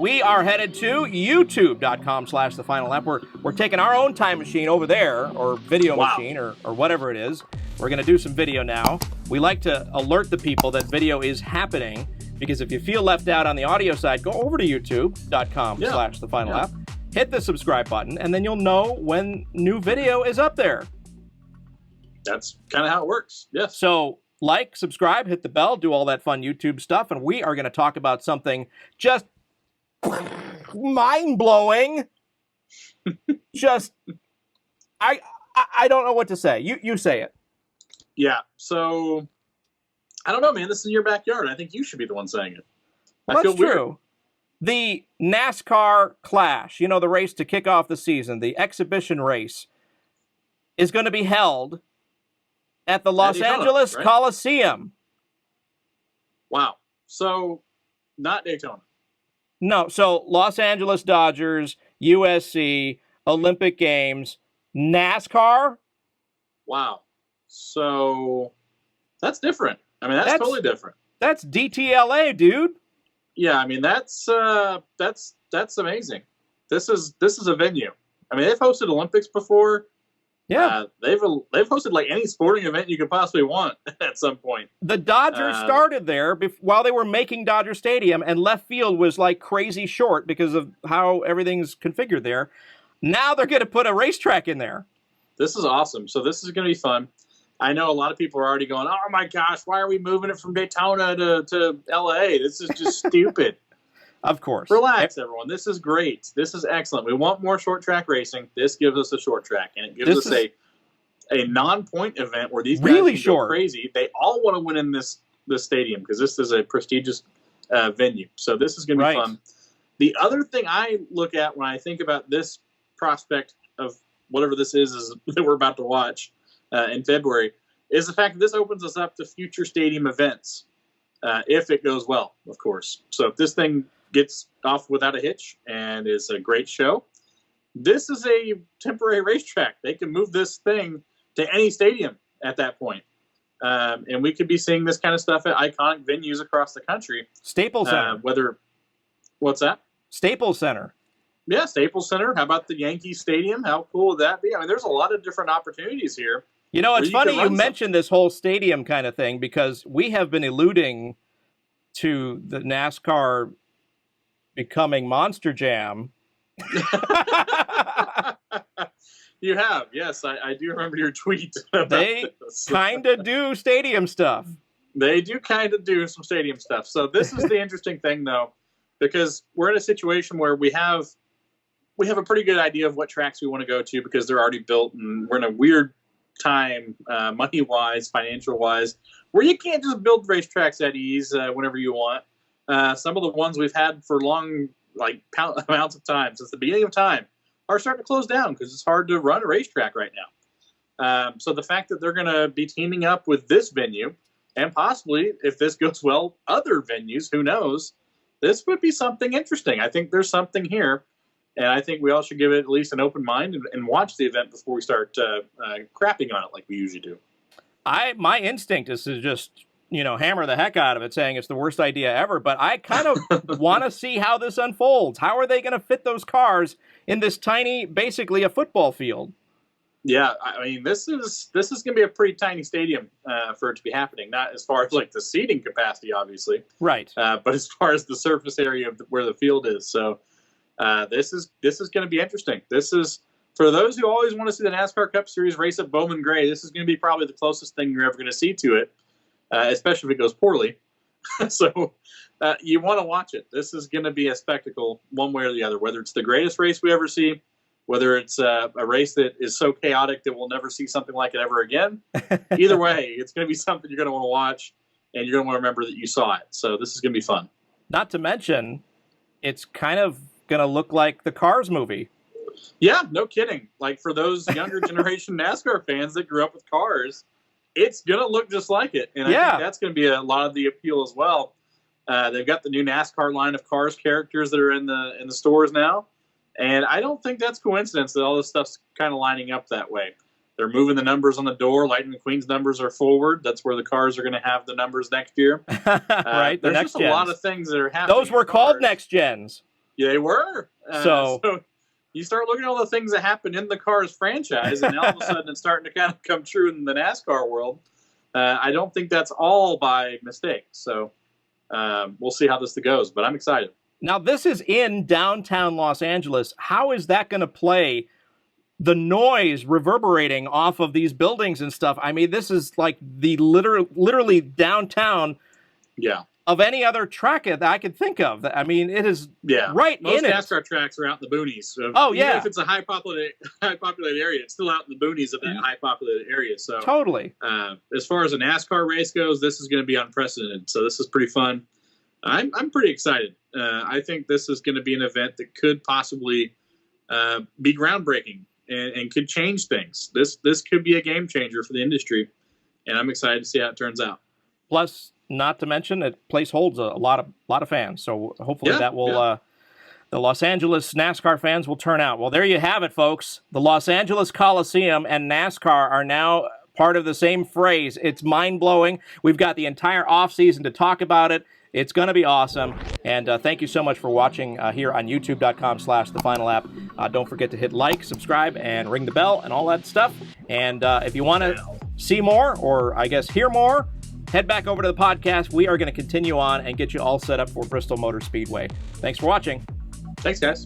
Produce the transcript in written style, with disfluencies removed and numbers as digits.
we are headed to youtube.com/the final lap. We're taking our own time machine over there, or video machine, or whatever it is. We're going to do some video now. We like to alert the people that video is happening, because if you feel left out on the audio side, go over to youtube.com/the final lap, hit the subscribe button, and then you'll know when new video is up there. That's kind of how it works. Yes. So like, subscribe, hit the bell, do all that fun YouTube stuff, and we are going to talk about something just mind-blowing. Just, I don't know what to say. You say it. Yeah. So, I don't know, man. This is your backyard. I think you should be the one saying it. That's true. The NASCAR Clash, the race to kick off the season, the exhibition race, is going to be held at the Los Angeles Coliseum. Wow. So, not Daytona. No. So, Los Angeles Dodgers, USC, Olympic Games, NASCAR. Wow. So, that's different. I mean, that's totally different. That's DTLA, dude. Yeah, I mean, that's amazing. This is a venue. I mean, they've hosted Olympics before. Yeah, they've hosted like any sporting event you could possibly want at some point. The Dodgers started there while they were making Dodger Stadium, and left field was like crazy short because of how everything's configured there. Now they're going to put a racetrack in there. This is awesome. So this is going to be fun. I know a lot of people are already going, "Oh my gosh, why are we moving it from Daytona to LA? This is just stupid." Of course. Relax, everyone. This is great. This is excellent. We want more short track racing. This gives us a short track, and it gives us a non-point event where these guys really can go crazy. They all want to win in this stadium because this is a prestigious venue. So this is going to be fun. The other thing I look at when I think about this prospect of whatever this is that we're about to watch in February is the fact that this opens us up to future stadium events if it goes well, of course. So if this thing gets off without a hitch and is a great show, this is a temporary racetrack. They can move this thing to any stadium at that point. And we could be seeing this kind of stuff at iconic venues across the country. Staples Center. What's that? Staples Center. Yeah, Staples Center. How about the Yankee Stadium? How cool would that be? I mean, there's a lot of different opportunities here. It's funny you mentioned this whole stadium kind of thing, because we have been alluding to the NASCAR becoming Monster Jam. You have, yes. I do remember your tweet. They kind of do stadium stuff. They do kind of do some stadium stuff. So this is the interesting thing, though, because we're in a situation where we have a pretty good idea of what tracks we want to go to because they're already built, and we're in a weird time, money-wise, financial-wise, where you can't just build racetracks at ease whenever you want. Some of the ones we've had for long, amounts of time, since the beginning of time, are starting to close down because it's hard to run a racetrack right now. So the fact that they're going to be teaming up with this venue, and possibly, if this goes well, other venues, who knows, this would be something interesting. I think there's something here, and I think we all should give it at least an open mind and watch the event before we start crapping on it like we usually do. My instinct is to just hammer the heck out of it, saying it's the worst idea ever. But I kind of want to see how this unfolds. How are they going to fit those cars in this tiny, basically a football field? Yeah, I mean, this is going to be a pretty tiny stadium for it to be happening. Not as far as the seating capacity, obviously, right? But as far as the surface area of where the field is. So this is going to be interesting. This is, for those who always want to see the NASCAR Cup Series race at Bowman Gray, this is going to be probably the closest thing you're ever going to see to it. Especially if it goes poorly. So you want to watch it. This is going to be a spectacle one way or the other, whether it's the greatest race we ever see, whether it's a race that is so chaotic that we'll never see something like it ever again. Either way, it's going to be something you're going to want to watch, and you're going to want to remember that you saw it. So this is going to be fun. Not to mention, it's kind of going to look like the Cars movie. Yeah, no kidding. For those younger generation NASCAR fans that grew up with Cars, it's going to look just like it. And I think that's going to be a lot of the appeal as well. They've got the new NASCAR line of Cars characters that are in the stores now. And I don't think that's coincidence that all this stuff's kind of lining up that way. They're moving the numbers on the door. Lightning McQueen's numbers are forward. That's where the cars are going to have the numbers next year. Right, there's next just a lot of things that are happening. Those were called next gens. They were. So you start looking at all the things that happen in the Cars franchise, and all of a sudden it's starting to kind of come true in the NASCAR world. I don't think that's all by mistake. So we'll see how this goes, but I'm excited. Now, this is in downtown Los Angeles. How is that going to play? The noise reverberating off of these buildings and stuff. I mean, this is like the literally downtown of any other track that I could think of. I mean, it is right Most in it. Most NASCAR tracks are out in the boonies. So even if it's a high populated area, it's still out in the boonies of that high populated area. So totally. As far as a NASCAR race goes, this is going to be unprecedented. So this is pretty fun. I'm pretty excited. I think this is going to be an event that could possibly be groundbreaking and could change things. This could be a game changer for the industry, and I'm excited to see how it turns out. Plus, not to mention, that place holds a lot of fans. So hopefully that will the Los Angeles NASCAR fans will turn out. Well, there you have it, folks. The Los Angeles Coliseum and NASCAR are now part of the same phrase. It's mind-blowing. We've got the entire off-season to talk about it. It's going to be awesome. And thank you so much for watching here on youtube.com/thefinalapp. Don't forget to hit like, subscribe, and ring the bell and all that stuff. And if you want to see more, or I guess hear more, head back over to the podcast. We are going to continue on and get you all set up for Bristol Motor Speedway. Thanks for watching. Thanks, guys.